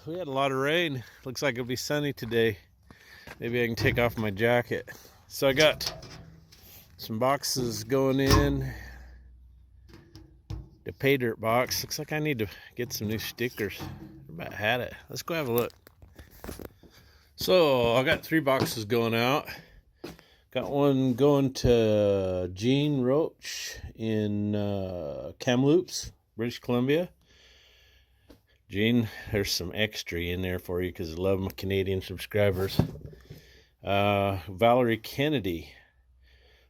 We had a lot of rain. Looks like it'll be sunny today. Maybe I can take off my jacket. So I got some boxes going in. The Jpaydirt box. Looks like I need to get some new stickers. I about had it. Let's go have a look. So I got 3 boxes going out. Got one going to Gene Roach in Kamloops, British Columbia. Gene, there's some extra in there for you because I love my Canadian subscribers. Valerie Kennedy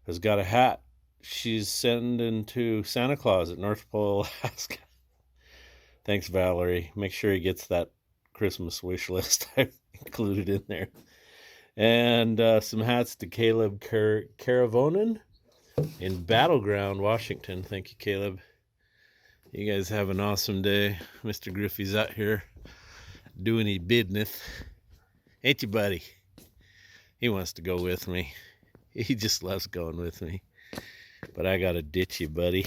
has got a hat she's sending to Santa Claus at North Pole, Alaska. Thanks, Valerie. Make sure he gets that Christmas wish list I included in there. And some hats to Caleb Caravonen in Battleground, Washington. Thank you, Caleb. You guys have an awesome day. Mr. Griffey's out here doing his business. Ain't you, buddy? He wants to go with me. He just loves going with me. But I gotta ditch you, buddy.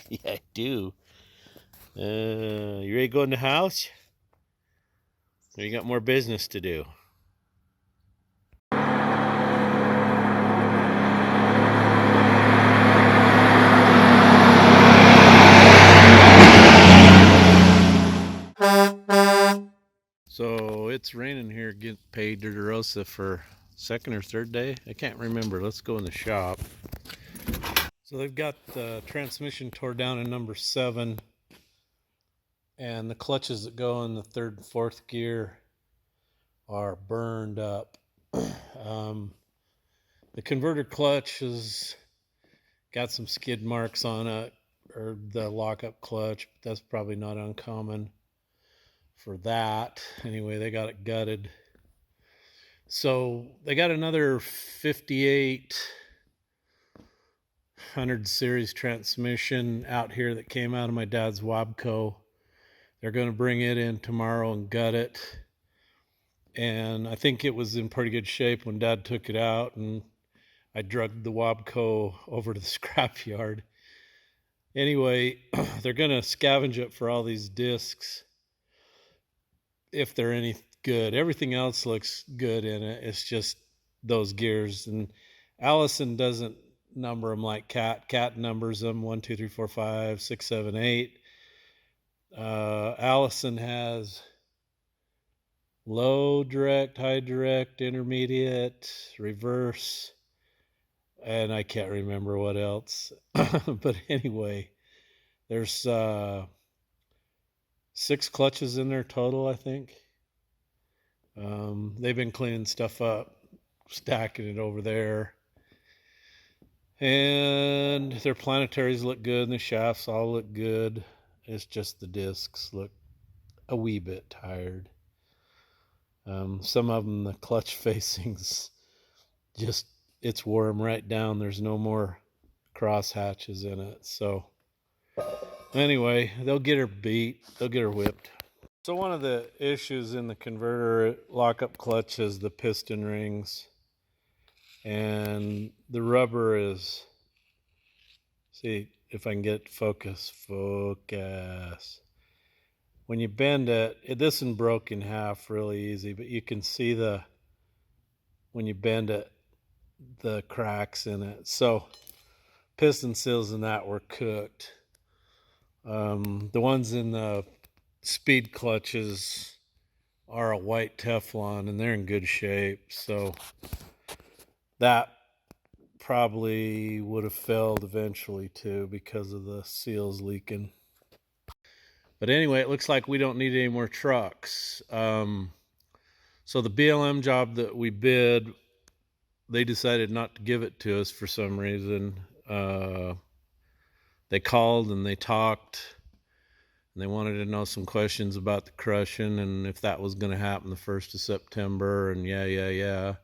Yeah, I do. You ready to go in the house? Or you got more business to do? So it's raining here. Get paid Jpaydirt for second or third day. I can't remember. Let's go in the shop. So they've got the transmission tore down in number 7, and the clutches that go in the 3rd and 4th gear are burned up. The converter clutch has got some skid marks on it, or the lockup clutch, but that's probably not uncommon for that. Anyway, they got it gutted. So they got another 5800 series transmission out here that came out of my dad's Wabco. They're going to bring it in tomorrow and gut it. And I think it was in pretty good shape when Dad took it out, and I drugged the Wabco over to the scrapyard. Anyway, they're going to scavenge it for all these discs if they're any good. Everything else looks good in it. It's just those gears. And Allison doesn't number them like Cat. Cat numbers them 1, 2, 3, 4, 5, 6, 7, 8. Allison has low direct, high direct, intermediate, reverse, and I can't remember what else. But anyway, there's 6 clutches in there total, I think. They've been cleaning stuff up, stacking it over there. And their planetaries look good, and the shafts all look good. It's just the discs look a wee bit tired. Some of them, the clutch facings, just, it's wore them right down. There's no more cross hatches in it. So anyway, they'll get her beat. They'll get her whipped. So one of the issues in the converter lockup clutch is the piston rings. And the rubber is, see if I can get focus. When you bend it, this one broke in half really easy, but you can see when you bend it, the cracks in it. So piston seals in that were cooked. The ones in the speed clutches are a white Teflon, and they're in good shape. So that probably would have failed eventually too because of the seals leaking. But anyway, it looks like we don't need any more trucks. So the BLM job that we bid, they decided not to give it to us for some reason. They called and they talked, and they wanted to know some questions about the crushing and if that was going to happen the 1st of September, and yeah.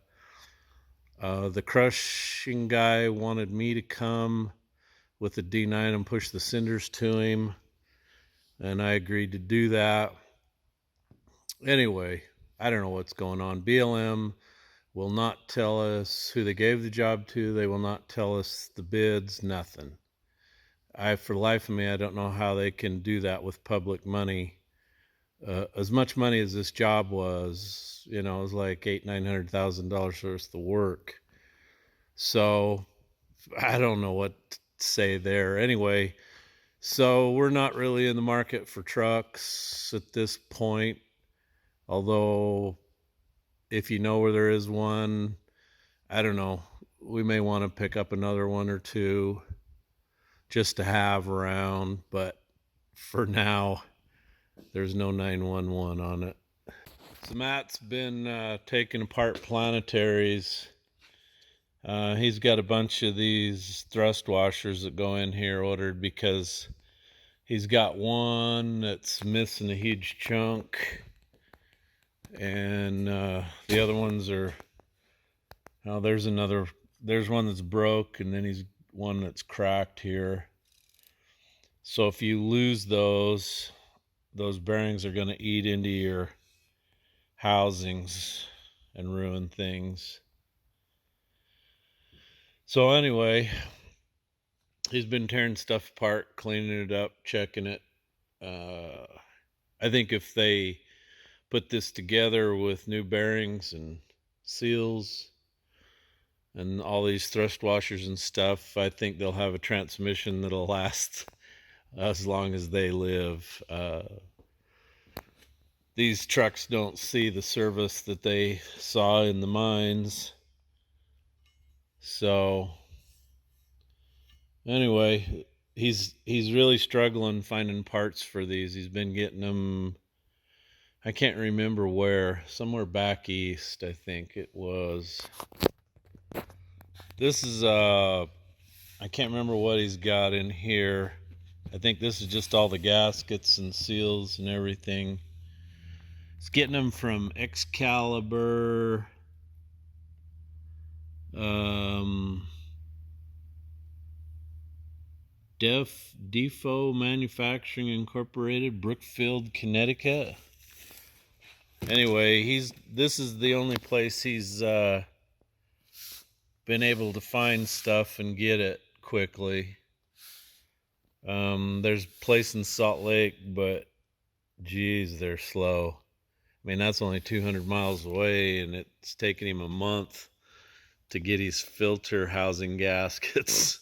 The crushing guy wanted me to come with the D9 and push the cinders to him, and I agreed to do that. Anyway, I don't know what's going on. BLM will not tell us who they gave the job to. They will not tell us the bids, nothing. For the life of me, I don't know how they can do that with public money. as much money as this job was, it was like $800,000-900,000 worth of work. So I don't know what to say there. Anyway, so we're not really in the market for trucks at this point. Although, if you know where there is one, I don't know, we may want to pick up another one or two just to have around. But for now, there's no 911 on it. So Matt's been taking apart planetaries. He's got a bunch of these thrust washers that go in here ordered because he's got one that's missing a huge chunk, and the other ones are, there's one that's broke, and then he's one that's cracked here. So if you lose those bearings are going to eat into your housings and ruin things. So anyway, he's been tearing stuff apart, cleaning it up, checking it. I think if they put this together with new bearings and seals and all these thrust washers and stuff, I think they'll have a transmission that'll last as long as they live. These trucks don't see the service that they saw in the mines. So anyway, he's really struggling finding parts for these. He's been getting them, I can't remember where, somewhere back east, I think it was. This is I can't remember what he's got in here. I think this is just all the gaskets and seals and everything. He's getting them from Excalibur, Defo Manufacturing Incorporated, Brookfield, Connecticut. Anyway, this is the only place he's been able to find stuff and get it quickly. There's a place in Salt Lake, but geez, they're slow. I mean, that's only 200 miles away, and it's taken him a month to get his filter housing gaskets.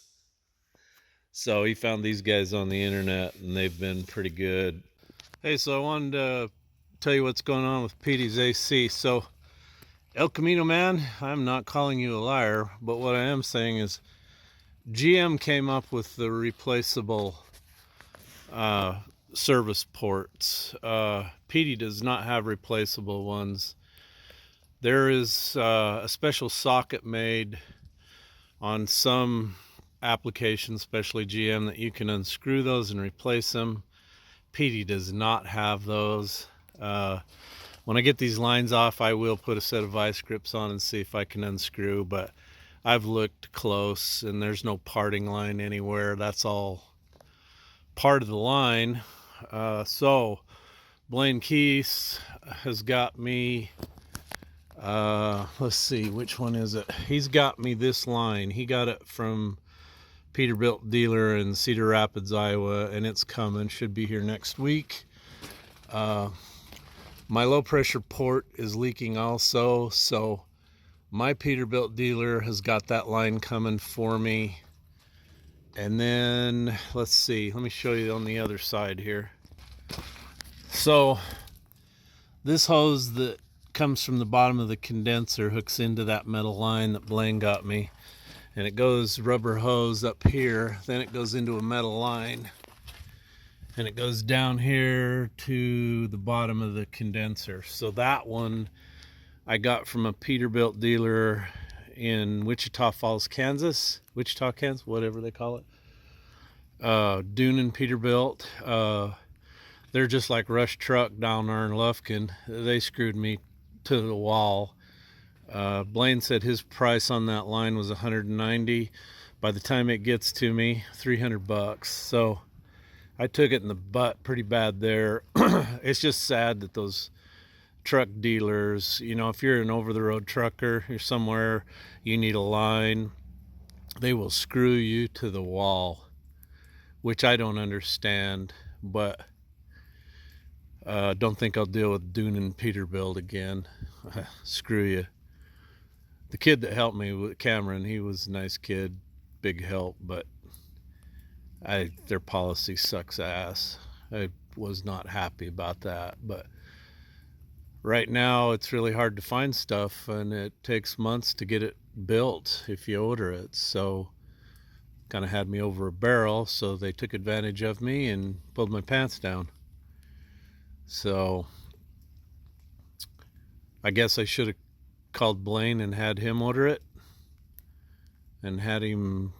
So he found these guys on the internet, and they've been pretty good. Hey, so I wanted to tell you what's going on with Petey's AC. So, El Camino man, I'm not calling you a liar, but what I am saying is GM came up with the replaceable service ports. Petey does not have replaceable ones. There is a special socket made on some applications, especially GM, that you can unscrew those and replace them. Petey does not have those. When I get these lines off, I will put a set of vice grips on and see if I can unscrew, but I've looked close and there's no parting line anywhere. That's all part of the line. So Blaine Keys has got me, let's see, which one is it? He's got me this line. He got it from Peterbilt dealer in Cedar Rapids, Iowa, and it's coming. Should be here next week. My low pressure port is leaking also, so my Peterbilt dealer has got that line coming for me. And then let's see, let me show you on the other side here. So this hose that comes from the bottom of the condenser hooks into that metal line that Blaine got me, and it goes rubber hose up here, then it goes into a metal line, and it goes down here to the bottom of the condenser. So that one I got from a Peterbilt dealer in Wichita Falls, Kansas, whatever they call it. Dune and Peterbilt. They're just like Rush Truck down there in Lufkin. They screwed me to the wall. Blaine said his price on that line was $190. By the time it gets to me, $300. So I took it in the butt pretty bad there. It's just sad that those truck dealers, if you're an over-the-road trucker, you're somewhere, you need a line, they will screw you to the wall, which I don't understand. But Don't think I'll deal with Dune and Peterbilt again. Screw you. The kid that helped me with Cameron, he was a nice kid, big help, but their policy sucks ass. I was not happy about that, but right now it's really hard to find stuff, and it takes months to get it built if you order it. So kind of had me over a barrel, so they took advantage of me and pulled my pants down. So I guess I should have called Blaine and had him order it, and had him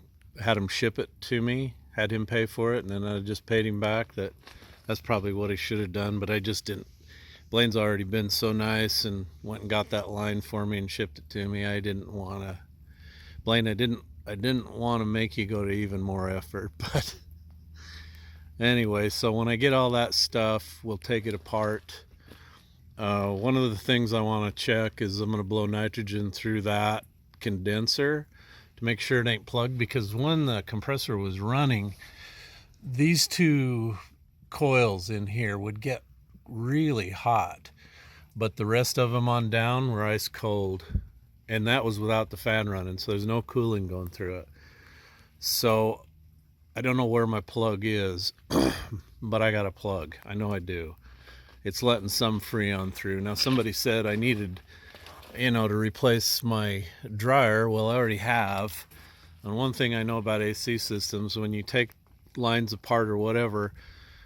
ship it to me, had him pay for it, and then I just paid him back. That's probably what I should have done, but I just didn't. Blaine's already been so nice and went and got that line for me and shipped it to me. I didn't want to, Blaine, I didn't want to make you go to even more effort. But anyway, so when I get all that stuff, we'll take it apart. One of the things I want to check is I'm going to blow nitrogen through that condenser to make sure it ain't plugged, because when the compressor was running, these two coils in here would get really hot, but the rest of them on down were ice cold, and that was without the fan running, so there's no cooling going through it. So I don't know where my plug is, but I got a plug. I know I do. It's letting some Freon through. Now somebody said I needed, to replace my dryer. Well, I already have. And one thing I know about AC systems, when you take lines apart or whatever,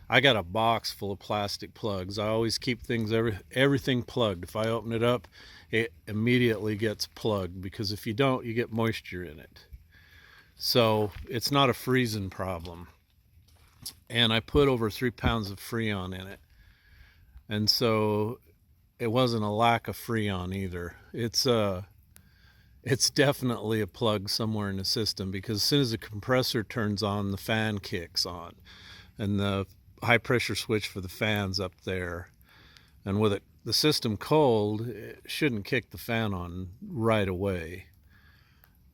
I got a box full of plastic plugs. I always keep everything plugged. If I open it up, it immediately gets plugged, because if you don't, you get moisture in it. So it's not a freezing problem. And I put over 3 pounds of Freon in it. And so it wasn't a lack of Freon either. It's definitely a plug somewhere in the system, because as soon as the compressor turns on, the fan kicks on, and the high pressure switch for the fan's up there. And with the system cold, it shouldn't kick the fan on right away.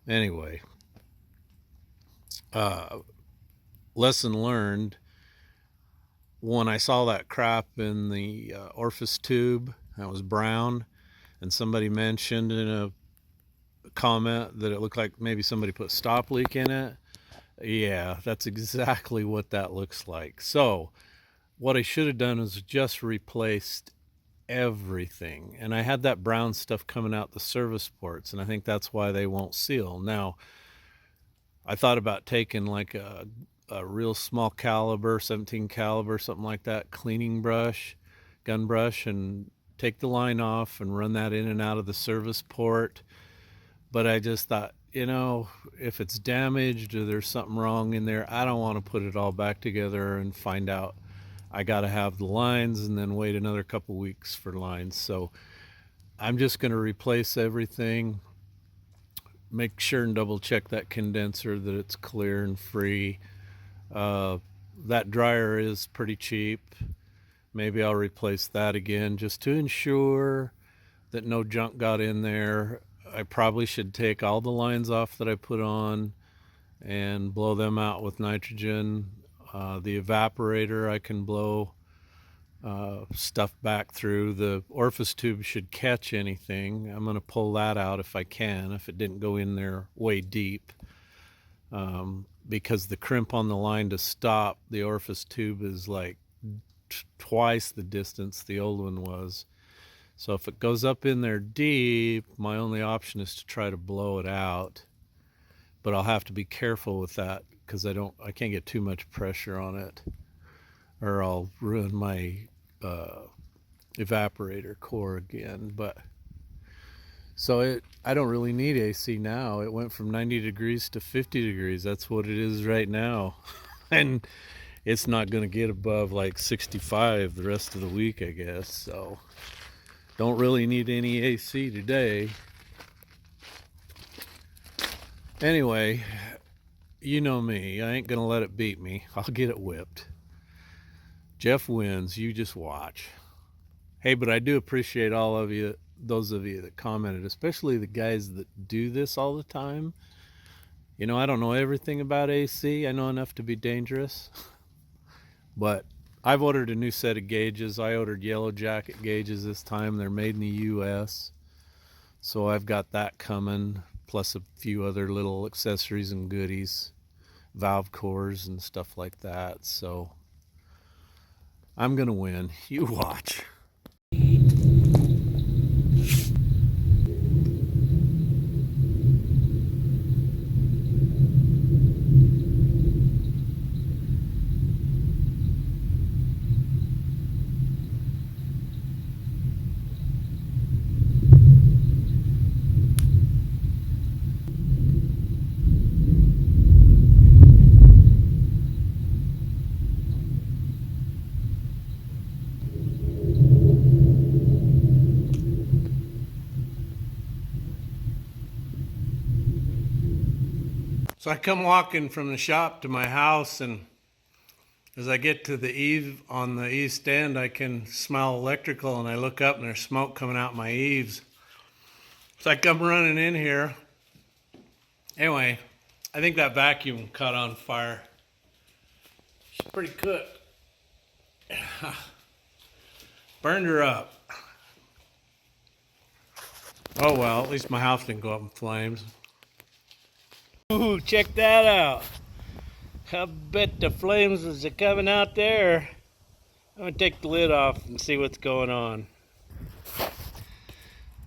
Anyway, lesson learned. When I saw that crap in the orifice tube that was brown, and somebody mentioned in a comment that it looked like maybe somebody put stop leak in it, yeah, that's exactly what that looks like. So what I should have done is just replaced everything. And I had that brown stuff coming out the service ports, and I think that's why they won't seal. Now, I thought about taking like a real small caliber, 17 caliber, something like that, cleaning brush, gun brush, and take the line off and run that in and out of the service port. But I just thought, if it's damaged or there's something wrong in there, I don't want to put it all back together and find out I got to have the lines and then wait another couple weeks for lines. So I'm just going to replace everything, make sure and double check that condenser that it's clear and free. That dryer is pretty cheap. Maybe I'll replace that again just to ensure that no junk got in there. I probably should take all the lines off that I put on and blow them out with nitrogen. The evaporator, I can blow stuff back through. The orifice tube should catch anything. I'm going to pull that out if I can, if it didn't go in there way deep. Because the crimp on the line to stop the orifice tube is like twice the distance the old one was. So if it goes up in there deep, my only option is to try to blow it out. But I'll have to be careful with that, because I can't get too much pressure on it, or I'll ruin my evaporator core again. But so I don't really need AC now. It went from 90 degrees to 50 degrees. That's what it is right now. And it's not going to get above like 65 the rest of the week, I guess. So don't really need any AC today. Anyway, you know me. I ain't going to let it beat me. I'll get it whipped. Jeff wins. You just watch. Hey, but I do appreciate all of you, those of you that commented, especially the guys that do this all the time. I don't know everything about AC. I know enough to be dangerous. But I've ordered a new set of gauges. I ordered Yellow Jacket gauges this time. They're made in the US. So I've got that coming, plus a few other little accessories and goodies, valve cores and stuff like that. So I'm gonna win. You watch. So I come walking from the shop to my house, and as I get to the eave on the east end, I can smell electrical, and I look up and there's smoke coming out my eaves. So I come running in here. Anyway, I think that vacuum caught on fire. She's pretty cooked. Burned her up. Oh well, at least my house didn't go up in flames. Ooh, check that out. I bet the flames is coming out there. I'm gonna take the lid off and see what's going on.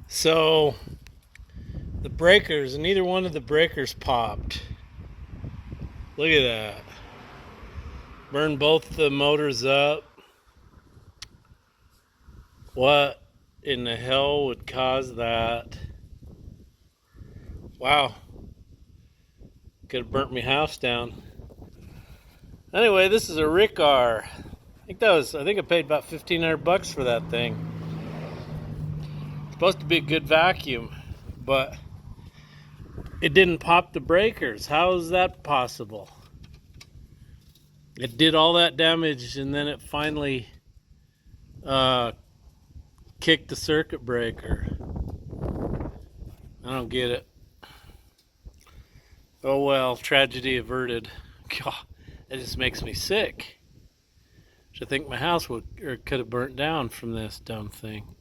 So, the breakers, neither one of the breakers popped. Look at that. Burned both the motors up. What in the hell would cause that? Wow. Could have burnt my house down. Anyway, this is a Rickar. I think I paid about $1,500 for that thing. It's supposed to be a good vacuum, but it didn't pop the breakers. How is that possible? It did all that damage and then it finally kicked the circuit breaker. I don't get it. Oh well, tragedy averted. God, it just makes me sick. I think my house could have burnt down from this dumb thing.